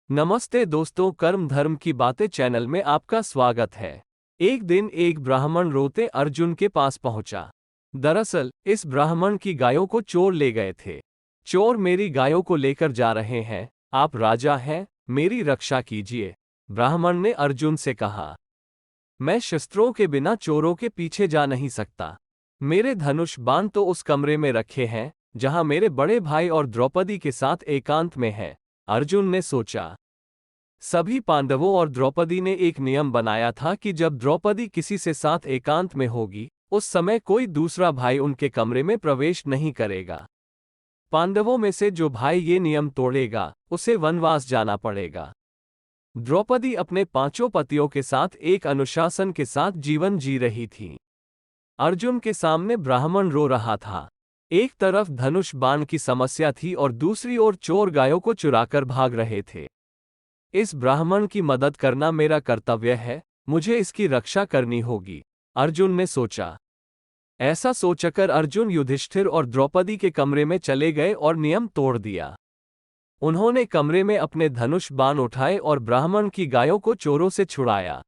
नमस्ते दोस्तों, कर्म धर्म की बातें चैनल में आपका स्वागत है। एक दिन एक ब्राह्मण रोते अर्जुन के पास पहुंचा। दरअसल इस ब्राह्मण की गायों को चोर ले गए थे। चोर मेरी गायों को लेकर जा रहे हैं, आप राजा हैं, मेरी रक्षा कीजिए। ब्राह्मण ने अर्जुन से कहा, मैं शस्त्रों के बिना चोरों के पीछे जा नहीं सकता। मेरे धनुष बाण तो उस कमरे में रखे हैं जहां मेरे बड़े भाई और द्रौपदी के साथ एकांत में है। अर्जुन ने सोचा, सभी पांडवों और द्रौपदी ने एक नियम बनाया था कि जब द्रौपदी किसी से साथ एकांत में होगी, उस समय कोई दूसरा भाई उनके कमरे में प्रवेश नहीं करेगा। पांडवों में से जो भाई ये नियम तोड़ेगा, उसे वनवास जाना पड़ेगा। द्रौपदी अपने पांचों पतियों के साथ एक अनुशासन के साथ जीवन जी रही थी। अर्जुन के सामने ब्राह्मण रो रहा था। एक तरफ धनुष बाण की समस्या थी और दूसरी ओर चोर गायों को चुराकर भाग रहे थे। इस ब्राह्मण की मदद करना मेरा कर्तव्य है, मुझे इसकी रक्षा करनी होगी, अर्जुन ने सोचा। ऐसा सोचकर अर्जुन युधिष्ठिर और द्रौपदी के कमरे में चले गए और नियम तोड़ दिया। उन्होंने कमरे में अपने धनुष बाण उठाए और ब्राह्मण की गायों को चोरों से छुड़ाया।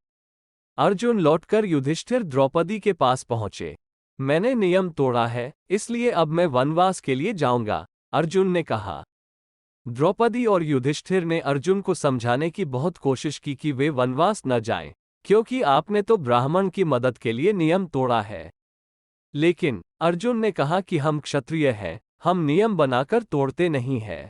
अर्जुन लौटकर युधिष्ठिर द्रौपदी के पास पहुंचे। मैंने नियम तोड़ा है, इसलिए अब मैं वनवास के लिए जाऊंगा, अर्जुन ने कहा। द्रौपदी और युधिष्ठिर ने अर्जुन को समझाने की बहुत कोशिश की कि वे वनवास न जाएं, क्योंकि आपने तो ब्राह्मण की मदद के लिए नियम तोड़ा है। लेकिन अर्जुन ने कहा कि हम क्षत्रिय हैं, हम नियम बनाकर तोड़ते नहीं हैं।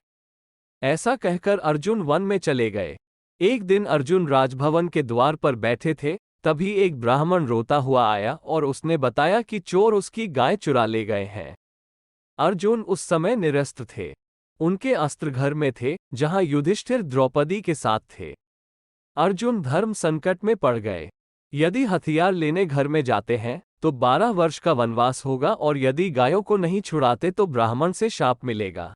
ऐसा कहकर अर्जुन वन में चले गए। एक दिन अर्जुन राजभवन के द्वार पर बैठे थे, तभी एक ब्राह्मण रोता हुआ आया और उसने बताया कि चोर उसकी गाय चुरा ले गए हैं। अर्जुन उस समय निरस्त्र थे। उनके अस्त्र घर में थे, जहां युधिष्ठिर द्रौपदी के साथ थे। अर्जुन धर्म संकट में पड़ गए। यदि हथियार लेने घर में जाते हैं तो 12 वर्ष का वनवास होगा और यदि गायों को नहीं छुड़ाते तो ब्राह्मण से शाप मिलेगा।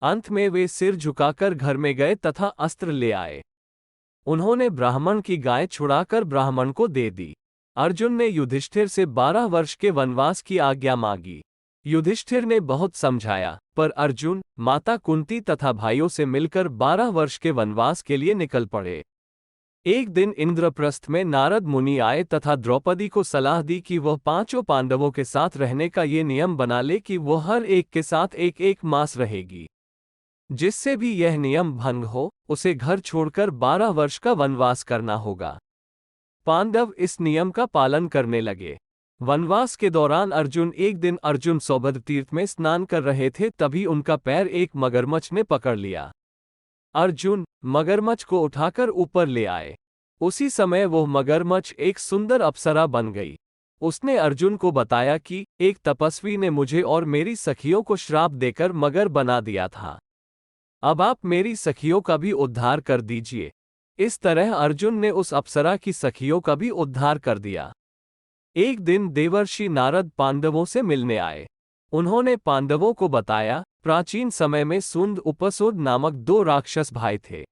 अंत में वे सिर झुकाकर घर में गए तथा अस्त्र ले आए। उन्होंने ब्राह्मण की गाय छुड़ाकर ब्राह्मण को दे दी। अर्जुन ने युधिष्ठिर से 12 वर्ष के वनवास की आज्ञा मांगी। युधिष्ठिर ने बहुत समझाया, पर अर्जुन माता कुंती तथा भाइयों से मिलकर 12 वर्ष के वनवास के लिए निकल पड़े। एक दिन इंद्रप्रस्थ में नारद मुनि आए तथा द्रौपदी को सलाह दी कि वह पांचों पांडवों के साथ रहने का ये नियम बना ले कि वह हर एक के साथ एक एक मास रहेगी। जिससे भी यह नियम भंग हो, उसे घर छोड़कर 12 वर्ष का वनवास करना होगा। पांडव इस नियम का पालन करने लगे। वनवास के दौरान एक दिन अर्जुन सौभद्र तीर्थ में स्नान कर रहे थे, तभी उनका पैर एक मगरमच्छ ने पकड़ लिया। अर्जुन मगरमच्छ को उठाकर ऊपर ले आए। उसी समय वह मगरमच्छ एक सुंदर अप्सरा बन गई। उसने अर्जुन को बताया कि एक तपस्वी ने मुझे और मेरी सखियों को श्राप देकर मगर बना दिया था। अब आप मेरी सखियों का भी उद्धार कर दीजिए। इस तरह अर्जुन ने उस अप्सरा की सखियों का भी उद्धार कर दिया। एक दिन देवर्षि नारद पांडवों से मिलने आए। उन्होंने पांडवों को बताया, प्राचीन समय में सुंद उपसुद नामक 2 राक्षस भाई थे।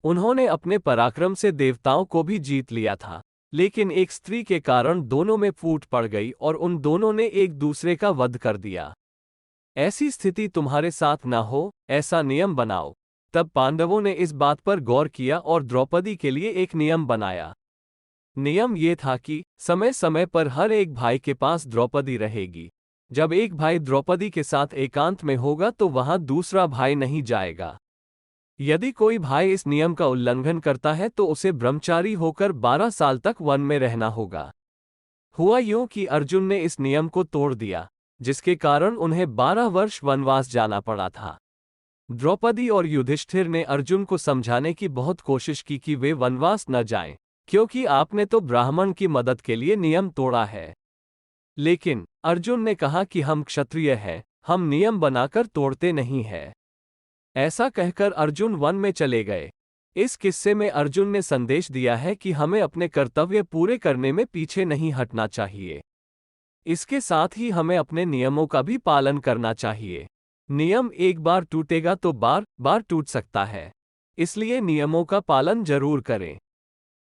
उन्होंने अपने पराक्रम से देवताओं को भी जीत लिया था, लेकिन एक स्त्री के कारण दोनों में फूट पड़ गई और उन दोनों ने एक दूसरे का वध कर दिया। ऐसी स्थिति तुम्हारे साथ ना हो, ऐसा नियम बनाओ। तब पांडवों ने इस बात पर गौर किया और द्रौपदी के लिए एक नियम बनाया। नियम ये था कि समय समय पर हर एक भाई के पास द्रौपदी रहेगी। जब एक भाई द्रौपदी के साथ एकांत में होगा तो वहां दूसरा भाई नहीं जाएगा। यदि कोई भाई इस नियम का उल्लंघन करता है तो उसे ब्रह्मचारी होकर 12 साल तक वन में रहना होगा। हुआ यूं कि अर्जुन ने इस नियम को तोड़ दिया, जिसके कारण उन्हें 12 वर्ष वनवास जाना पड़ा था। द्रौपदी और युधिष्ठिर ने अर्जुन को समझाने की बहुत कोशिश की कि वे वनवास न जाएं, क्योंकि आपने तो ब्राह्मण की मदद के लिए नियम तोड़ा है। लेकिन अर्जुन ने कहा कि हम क्षत्रिय हैं, हम नियम बनाकर तोड़ते नहीं हैं। ऐसा कहकर अर्जुन वन में चले गए। इस किस्से में अर्जुन ने संदेश दिया है कि हमें अपने कर्तव्य पूरे करने में पीछे नहीं हटना चाहिए। इसके साथ ही हमें अपने नियमों का भी पालन करना चाहिए। नियम एक बार टूटेगा तो बार बार टूट सकता है, इसलिए नियमों का पालन जरूर करें।